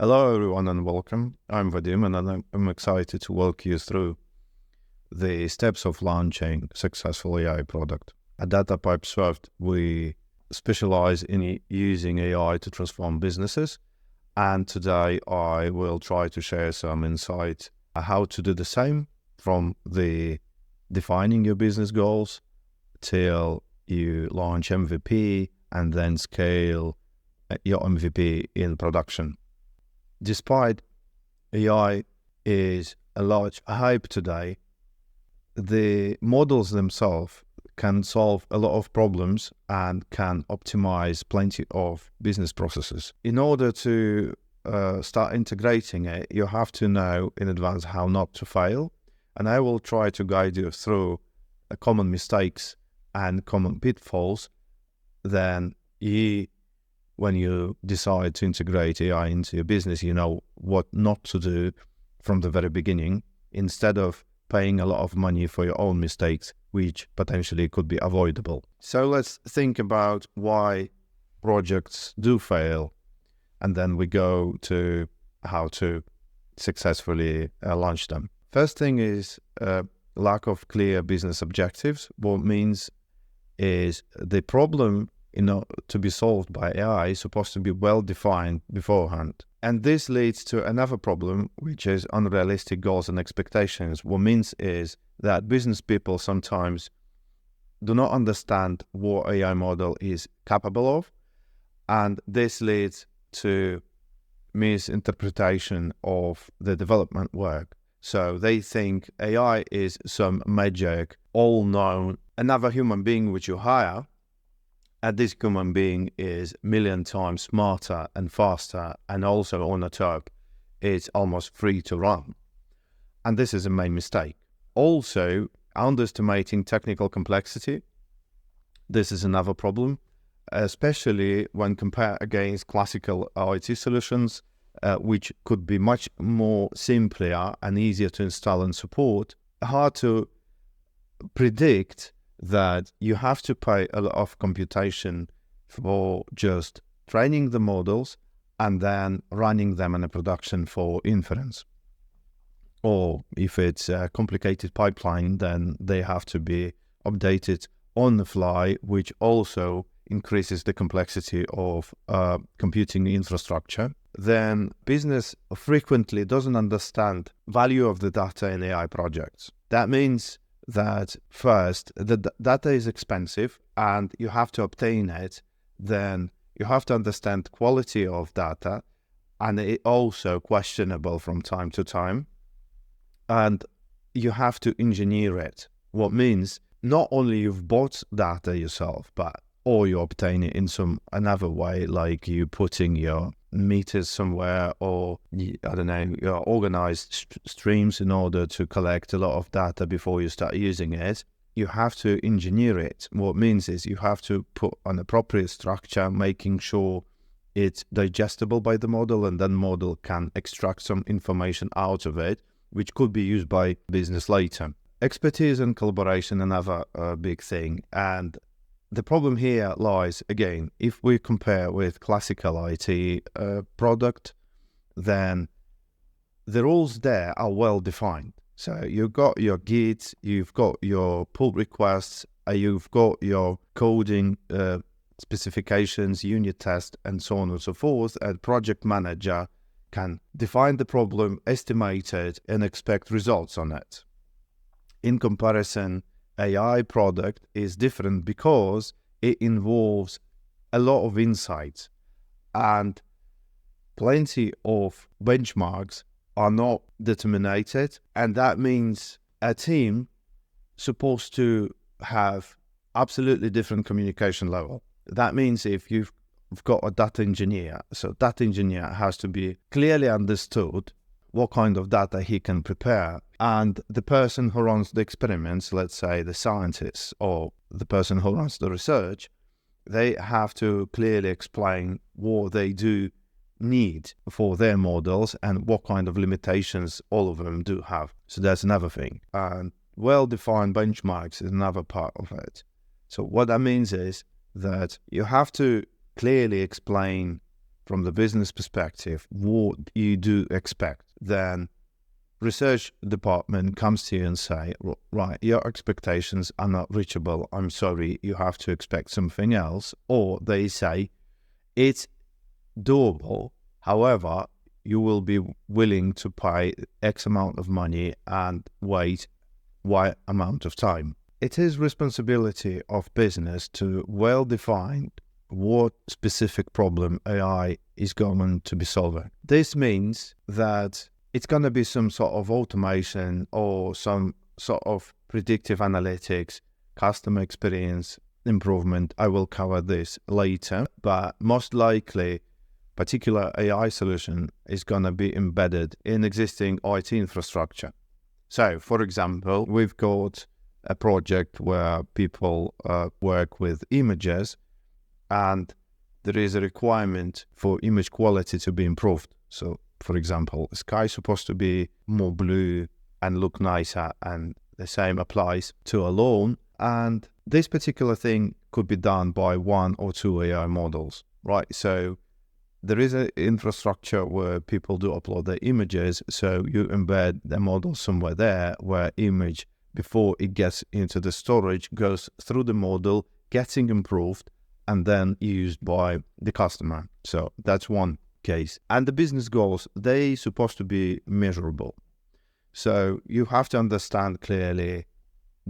Hello, everyone, and welcome. I'm Vadim, and I'm excited to walk you through the steps of launching a successful AI product. At Datapipesoft, we specialize in using AI to transform businesses, and today I will try to share some insight on how to do the same from the defining your business goals till you launch MVP and then scale your MVP in production. Despite AI is a large hype today, the models themselves can solve a lot of problems and can optimize plenty of business processes. In order to start integrating it, you have to know in advance how not to fail. And I will try to guide you through common mistakes and common pitfalls. Then when you decide to integrate AI into your business, you know what not to do from the very beginning, instead of paying a lot of money for your own mistakes, which potentially could be avoidable. So let's think about why projects do fail, and then we go to how to successfully launch them. First thing is lack of clear business objectives. What means is the problem to be solved by AI is supposed to be well defined beforehand. And this leads to another problem, which is unrealistic goals and expectations. What means is that business people sometimes do not understand what AI model is capable of, and this leads to misinterpretation of the development work. So they think AI is some magic, all-known, another human being which you hire, and this human being is a million times smarter and faster, and also on the top, it's almost free to run. And this is a main mistake. Also, underestimating technical complexity. This is another problem, especially when compared against classical IT solutions, which could be much more simpler and easier to install and support. Hard to predict that you have to pay a lot of computation for just training the models and then running them in a production for inference. Or if it's a complicated pipeline, then they have to be updated on the fly, which also increases the complexity of computing infrastructure. Then business frequently doesn't understand value of the data in AI projects. That means that first, the data is expensive and you have to obtain it. Then you have to understand quality of data, and it also questionable from time to time. And you have to engineer it. What means not only you've bought data yourself, or you obtain it in some another way, like you putting your meters somewhere, or your organized streams in order to collect a lot of data before you start using it. You have to engineer it. What it means is you have to put an appropriate structure, making sure it's digestible by the model, and then model can extract some information out of it, which could be used by business later. Expertise and collaboration, another big thing. And the problem here lies, again, if we compare with classical IT product, then the rules there are well defined. So you've got your Git, you've got your pull requests, you've got your coding specifications, unit test, and so on and so forth. And project manager can define the problem, estimate it, and expect results on it. In comparison, AI product is different because it involves a lot of insights, and plenty of benchmarks are not determined, and that means a team supposed to have absolutely different communication level. That means if you've got a data engineer, so that engineer has to be clearly understood what kind of data he can prepare. And the person who runs the experiments, let's say the scientists or the person who runs the research, they have to clearly explain what they do need for their models and what kind of limitations all of them do have. So that's another thing. And well-defined benchmarks is another part of it. So what that means is that you have to clearly explain from the business perspective what you do expect, then research department comes to you and say, right, your expectations are not reachable. I'm sorry, you have to expect something else. Or they say, it's doable. However, you will be willing to pay X amount of money and wait Y amount of time. It is responsibility of business to well define what specific problem AI is going to be solving. This means that it's going to be some sort of automation or some sort of predictive analytics, customer experience improvement. I will cover this later, but most likely particular AI solution is going to be embedded in existing IT infrastructure. So, for example, we've got a project where people work with images, and there is a requirement for image quality to be improved. So, for example, the sky is supposed to be more blue and look nicer, and the same applies to a lawn. And this particular thing could be done by 1 or 2 AI models, right? So there is an infrastructure where people do upload their images, so you embed the model somewhere there where image, before it gets into the storage, goes through the model, getting improved, and then used by the customer. So that's one case. And the business goals, they supposed to be measurable. So you have to understand clearly,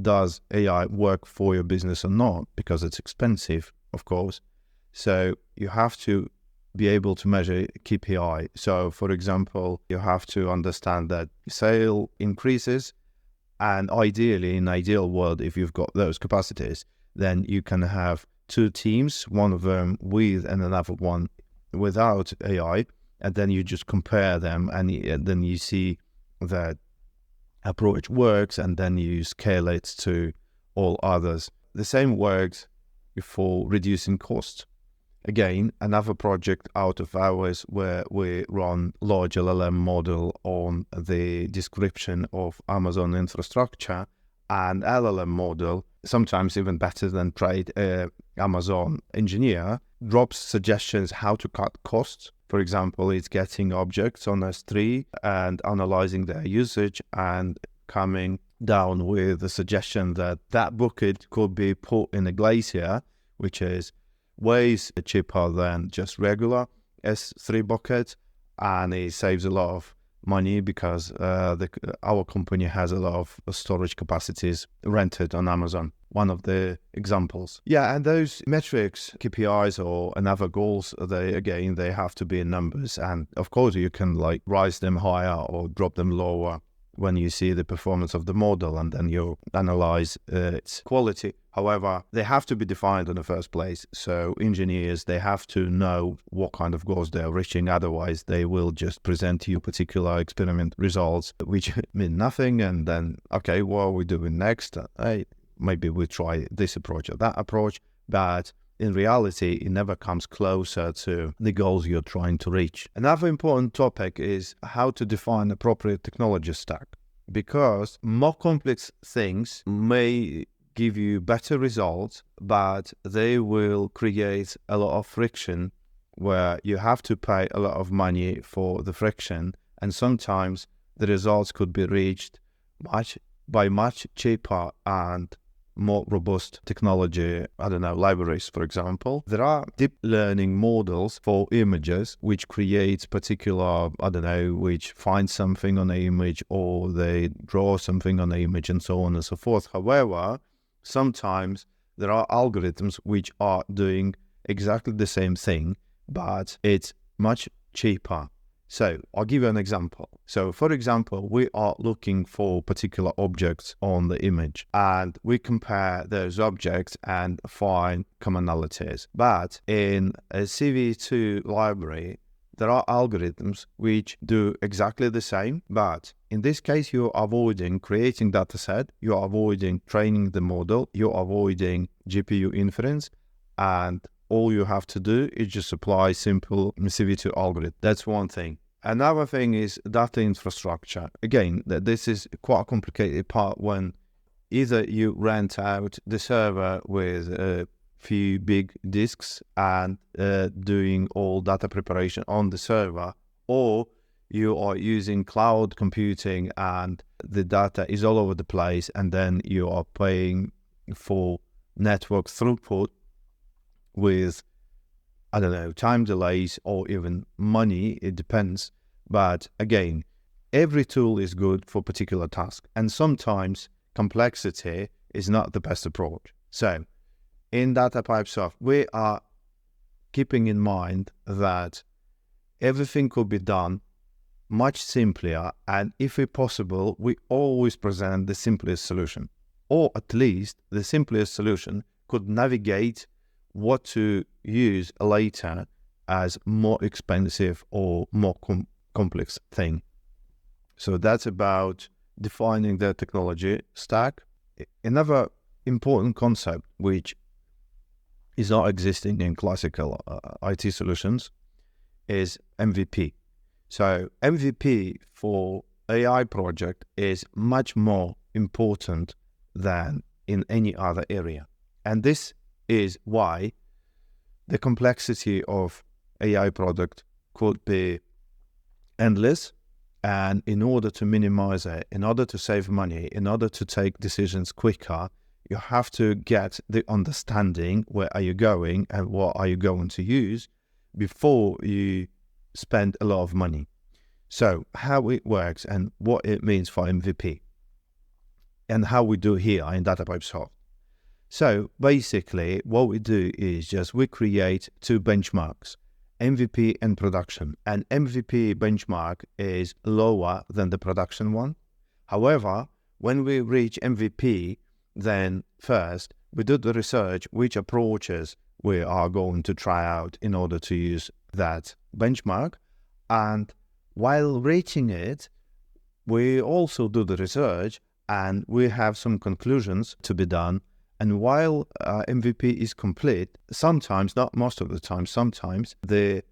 does AI work for your business or not? Because it's expensive, of course. So you have to be able to measure KPI. So, for example, you have to understand that sale increases, and ideally, in ideal world, if you've got those capacities, then you can have 2 teams, one of them with and another one without AI, and then you just compare them, and then you see that approach works, and then you scale it to all others. The same works for reducing costs. Again, another project out of ours where we run large LLM model on the description of Amazon infrastructure, and LLM model, sometimes even better than trade Amazon engineer, drops suggestions how to cut costs. For example, it's getting objects on S3 and analyzing their usage and coming down with the suggestion that that bucket could be put in a Glacier, which is ways cheaper than just regular S3 bucket, and it saves a lot of money because our company has a lot of storage capacities rented on Amazon. One of the examples. Yeah, and those metrics, KPIs or another goals, they have to be in numbers. And of course, you can like rise them higher or drop them lower when you see the performance of the model, and then you analyze its quality. However, they have to be defined in the first place. So engineers, they have to know what kind of goals they're reaching. Otherwise, they will just present you particular experiment results, which mean nothing. And then, okay, what are we doing next? Hey, maybe we try this approach or that approach. But in reality, it never comes closer to the goals you're trying to reach. Another important topic is how to define appropriate technology stack, because more complex things may give you better results, but they will create a lot of friction where you have to pay a lot of money for the friction. And sometimes the results could be reached much cheaper and more robust technology, libraries, for example. There are deep learning models for images, which creates particular, which find something on an image, or they draw something on an image, and so on and so forth. However, sometimes there are algorithms which are doing exactly the same thing, but it's much cheaper. So I'll give you an example. So for example, we are looking for particular objects on the image, and we compare those objects and find commonalities. But in a CV2 library, there are algorithms which do exactly the same, but in this case, you're avoiding creating data set, you're avoiding training the model, you're avoiding GPU inference, and all you have to do is just apply simple CV2 algorithm. That's one thing. Another thing is data infrastructure. Again, this is quite a complicated part when either you rent out the server with few big disks and doing all data preparation on the server, or you are using cloud computing and the data is all over the place, and then you are paying for network throughput with, I don't know, time delays or even money. It depends. But again, every tool is good for particular task, and sometimes complexity is not the best approach. So in Datapipesoft, we are keeping in mind that everything could be done much simpler, and if it's possible, we always present the simplest solution, or at least the simplest solution could navigate what to use later as more expensive or more complex thing. So that's about defining the technology stack. Another important concept which is not existing in classical IT solutions is MVP. So MVP for AI project is much more important than in any other area. And this is why the complexity of AI product could be endless. And in order to minimize it, in order to save money, in order to take decisions quicker, you have to get the understanding where are you going and what are you going to use before you spend a lot of money. So how it works and what it means for MVP and how we do here in Datapipesoft. So basically what we do is just we create two benchmarks, MVP and production. And MVP benchmark is lower than the production one. However, when we reach MVP, then first we do the research which approaches we are going to try out in order to use that benchmark. And while reaching it, we also do the research and we have some conclusions to be done. And while MVP is complete, sometimes, not most of the time, sometimes the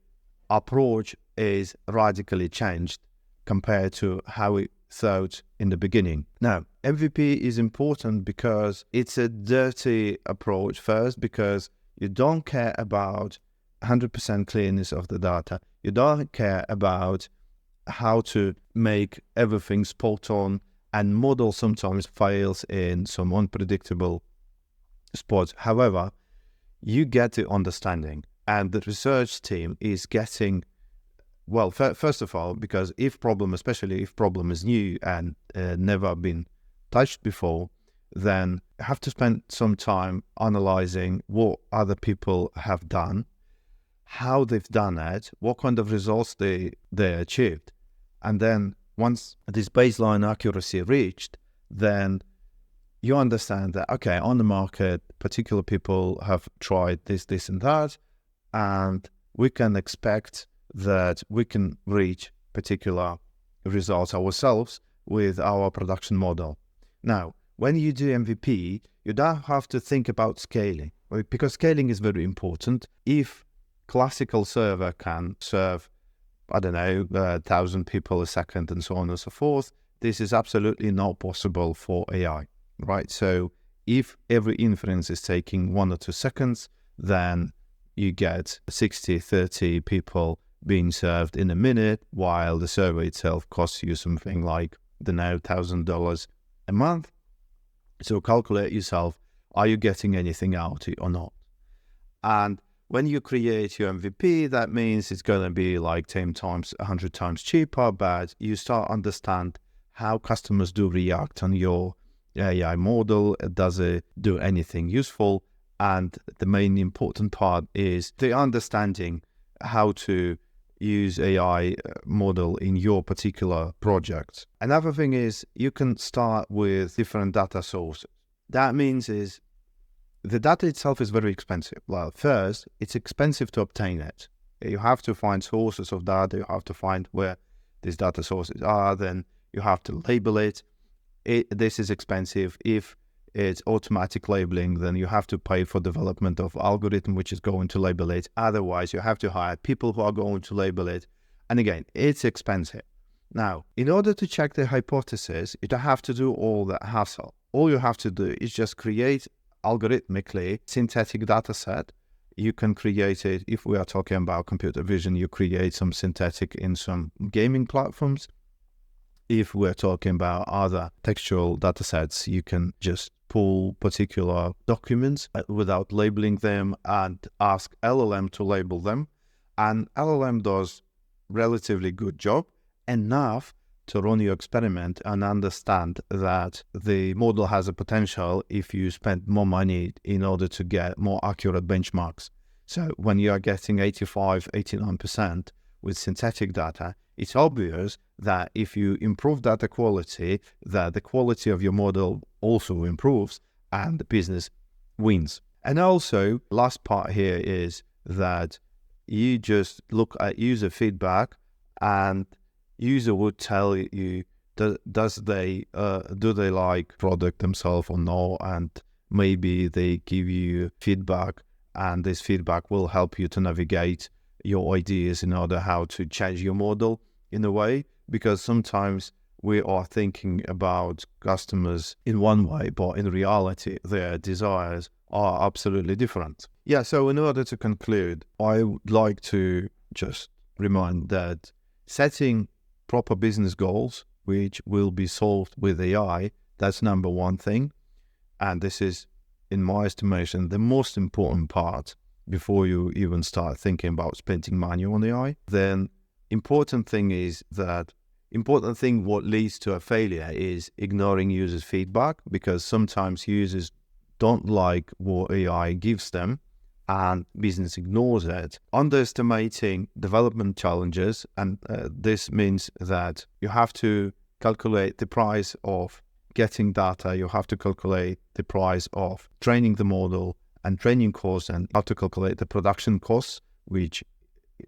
approach is radically changed compared to how we thought in the beginning. Now, MVP is important because it's a dirty approach first, because you don't care about 100% clearness of the data. You don't care about how to make everything spot on, and model sometimes fails in some unpredictable spots. However, you get the understanding, and the research team is getting, well, first of all, because especially if problem is new and never been touched before, then you have to spend some time analyzing what other people have done, how they've done it, what kind of results they achieved. And then once this baseline accuracy reached, then you understand that, okay, on the market, particular people have tried this and that, and we can expect that we can reach particular results ourselves with our production model. Now, when you do MVP, you don't have to think about scaling, because scaling is very important. If classical server can serve, I don't know, 1,000 people a second and so on and so forth, this is absolutely not possible for AI, right? So if every inference is taking 1 or 2 seconds, then you get 60, 30 people being served in a minute, while the server itself costs you something like, I don't know, $1,000 a month. So calculate yourself, are you getting anything out or not? And when you create your MVP, that means it's going to be like 10 times, 100 times cheaper, but you start understand how customers do react on your AI model. Does it do anything useful? And the main important part is the understanding how to use AI model in your particular project. Another thing is you can start with different data sources. That means is the data itself is very expensive. Well, first, it's expensive to obtain it. You have to find sources of data. You have to find where these data sources are. Then you have to label it. This is expensive. If it's automatic labeling, then you have to pay for development of algorithm which is going to label it. Otherwise, you have to hire people who are going to label it. And again, it's expensive. Now, in order to check the hypothesis, you don't have to do all that hassle. All you have to do is just create algorithmically synthetic data set. You can create it. If we are talking about computer vision, you create some synthetic in some gaming platforms. If we're talking about other textual data sets, you can just pull particular documents without labeling them and ask LLM to label them. And LLM does relatively good job, enough to run your experiment and understand that the model has a potential if you spend more money in order to get more accurate benchmarks. So when you are getting 85, 89% with synthetic data, it's obvious that if you improve data quality, that the quality of your model also improves and the business wins. And also, last part here is that you just look at user feedback, and user would tell you do they like product themselves or no, and maybe they give you feedback, and this feedback will help you to navigate your ideas in order how to change your model in a way, because sometimes we are thinking about customers in one way, but in reality their desires are absolutely different. Yeah, so in order to conclude, I would like to just remind that setting proper business goals, which will be solved with AI, that's number one thing. And this is, in my estimation, the most important part before you even start thinking about spending money on AI. Then important thing what leads to a failure is ignoring users' feedback, because sometimes users don't like what AI gives them and business ignores it. Underestimating development challenges, and this means that you have to calculate the price of getting data, you have to calculate the price of training the model and training costs, and you have to calculate the production costs, which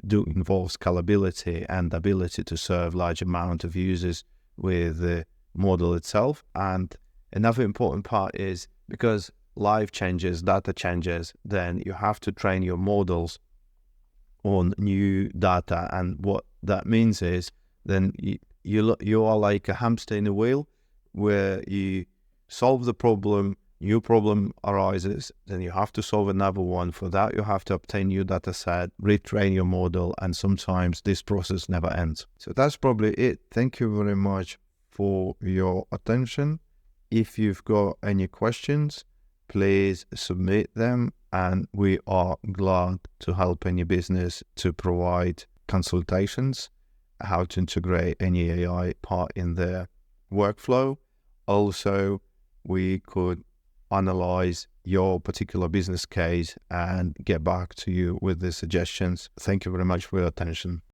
do involve scalability and ability to serve large amount of users with the model itself. And another important part is, because life changes, data changes, then you have to train your models on new data. And what that means is then you are like a hamster in a wheel, where you solve the problem, new problem arises, then you have to solve another one. For that, you have to obtain new data set, retrain your model, and sometimes this process never ends. So that's probably it. Thank you very much for your attention. If you've got any questions, please submit them, and we are glad to help any business to provide consultations, how to integrate any AI part in their workflow. Also, we could analyze your particular business case and get back to you with the suggestions. Thank you very much for your attention.